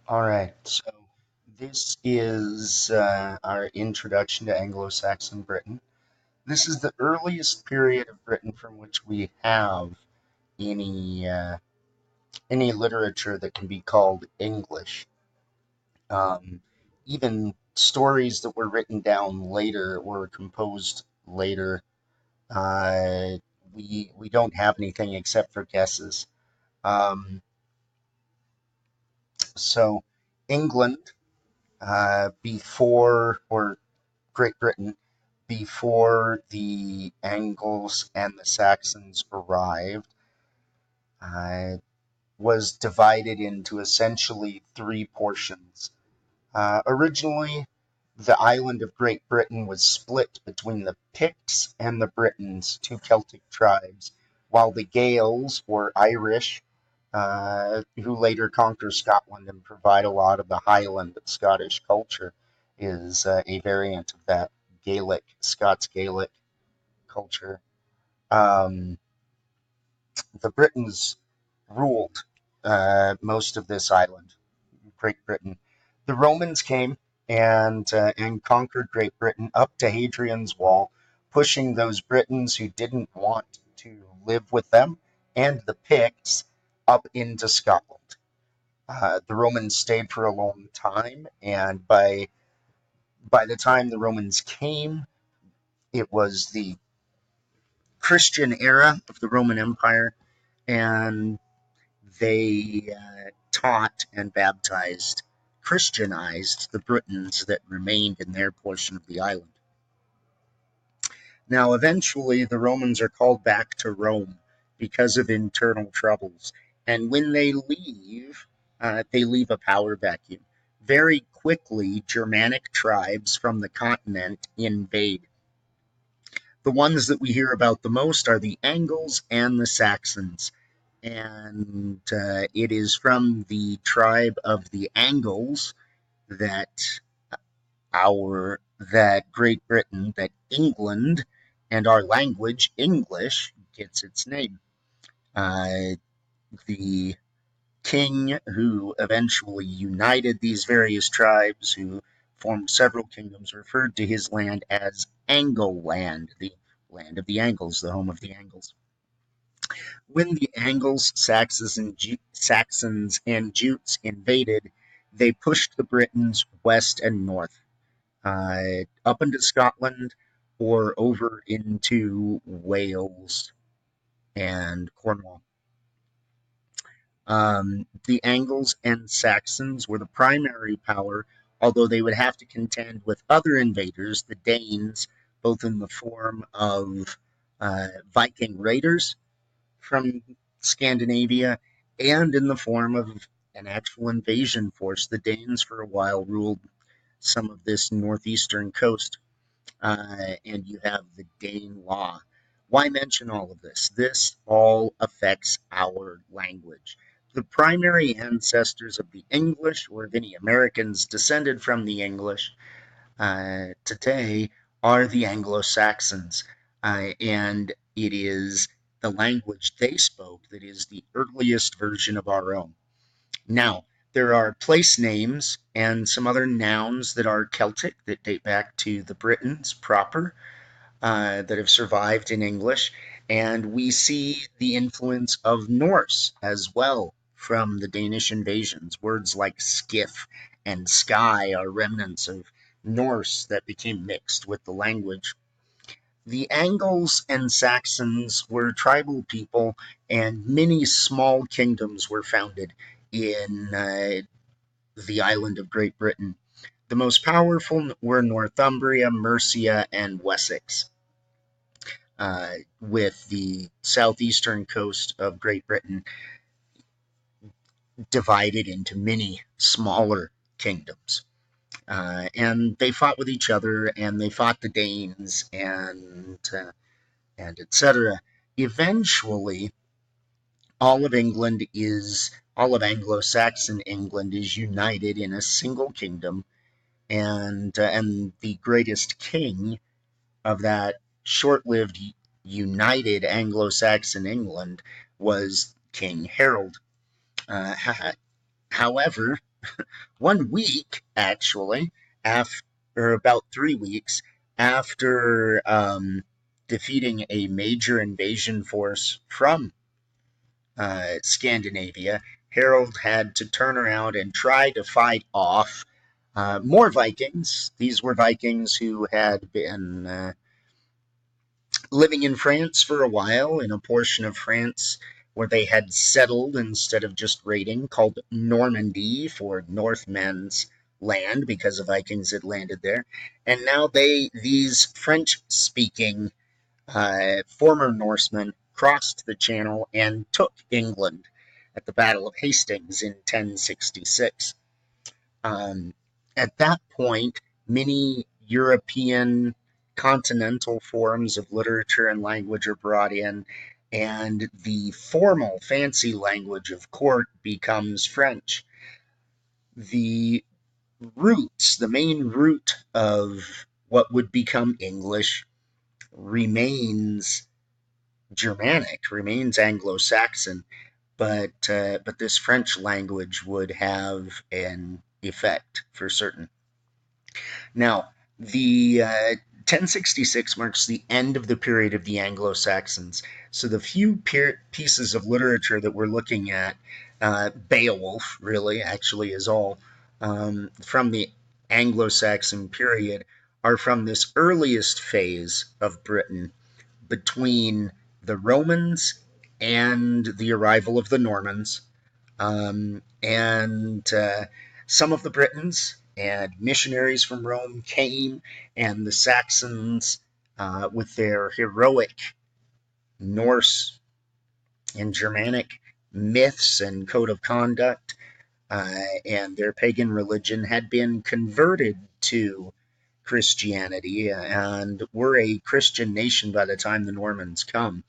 All right, so this is our introduction to Anglo-Saxon Britain. This is the earliest period of Britain from which we have any any literature that can be called English. Um, Even stories that were written down later or composed later, uh, we don't have anything except for guesses. Um, so England before or Great Britain before the Angles and the Saxons arrived uh, was divided into essentially three portions. Originally, the island of Great Britain was split between the Picts and the Britons, two Celtic tribes, while the Gaels, or Irish, who later conquer Scotland and provide a lot of the Highland Scottish culture, is a variant of that Gaelic, Scots Gaelic culture. Um, the Britons ruled most of this island, Great Britain. The Romans came and conquered Great Britain up to Hadrian's Wall, pushing those Britons who didn't want to live with them and the Picts up into Scotland. The Romans stayed for a long time, and by the time the Romans came, it was the Christian era of the Roman Empire, and they taught and baptized, Christianized the Britons that remained in their portion of the island. Now, eventually, the Romans are called back to Rome because of internal troubles. And when they leave a power vacuum. Very quickly, Germanic tribes from the continent invade. The ones that we hear about the most are the Angles and the Saxons. And it is from the tribe of the Angles that Great Britain, that England, and our language, English, gets its name. Uh, the king who eventually united these various tribes, who formed several kingdoms, referred to his land as Angleland, the land of the Angles, the home of the Angles. When the Angles, Saxons, and Jutes invaded, they pushed the Britons west and north, up into Scotland or over into Wales and Cornwall. The Angles and Saxons were the primary power, although they would have to contend with other invaders, the Danes, both in the form of Viking raiders from Scandinavia and in the form of an actual invasion force. The Danes, for a while, ruled some of this northeastern coast, and you have the Dane law. Why mention all of this? This all affects our language. The primary ancestors of the English, or of any Americans descended from the English today, are the Anglo Saxons. And it is the language they spoke that is the earliest version of our own. Now, there are place names and some other nouns that are Celtic that date back to the Britons proper, that have survived in English. And we see the influence of Norse as well from the Danish invasions. Words like skiff and sky are remnants of Norse that became mixed with the language. The Angles and Saxons were tribal people, and many small kingdoms were founded in the island of Great Britain. The most powerful were Northumbria, Mercia, and Wessex, with the southeastern coast of Great Britain divided into many smaller kingdoms. And they fought with each other, and they fought the Danes, and etc. Eventually, all of Anglo-Saxon England is united in a single kingdom, and the greatest king of that short-lived united Anglo-Saxon England was King Harold. Uh, However, 1 week, actually, after about 3 weeks after defeating a major invasion force from Scandinavia, Harold had to turn around and try to fight off more Vikings. These were Vikings who had been living in France for a while, in a portion of France where they had settled instead of just raiding, called Normandy, for Northmen's land, because the Vikings had landed there. And now these French-speaking former Norsemen crossed the Channel and took England at the Battle of Hastings in 1066. Um, at that point, many European continental forms of literature and language are brought in, and the formal fancy language of court becomes French. The the main root of what would become English, remains Germanic, remains Anglo-Saxon, but this French language would have an effect for certain. Now, the 1066 marks the end of the period of the Anglo-Saxons. So the few pieces of literature that we're looking at, Beowulf really actually is all from the Anglo-Saxon period, are from this earliest phase of Britain between the Romans and the arrival of the Normans. And some of the Britons and missionaries from Rome came, and the Saxons, with their heroic Norse and Germanic myths and code of conduct, and their pagan religion, had been converted to Christianity and were a Christian nation by the time the Normans come,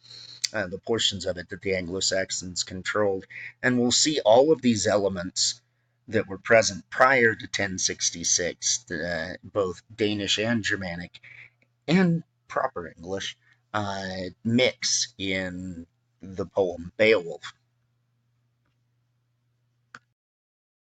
the portions of it that the Anglo-Saxons controlled. And we'll see all of these elements that were present prior to 1066, both Danish and Germanic and proper English, mix in the poem Beowulf.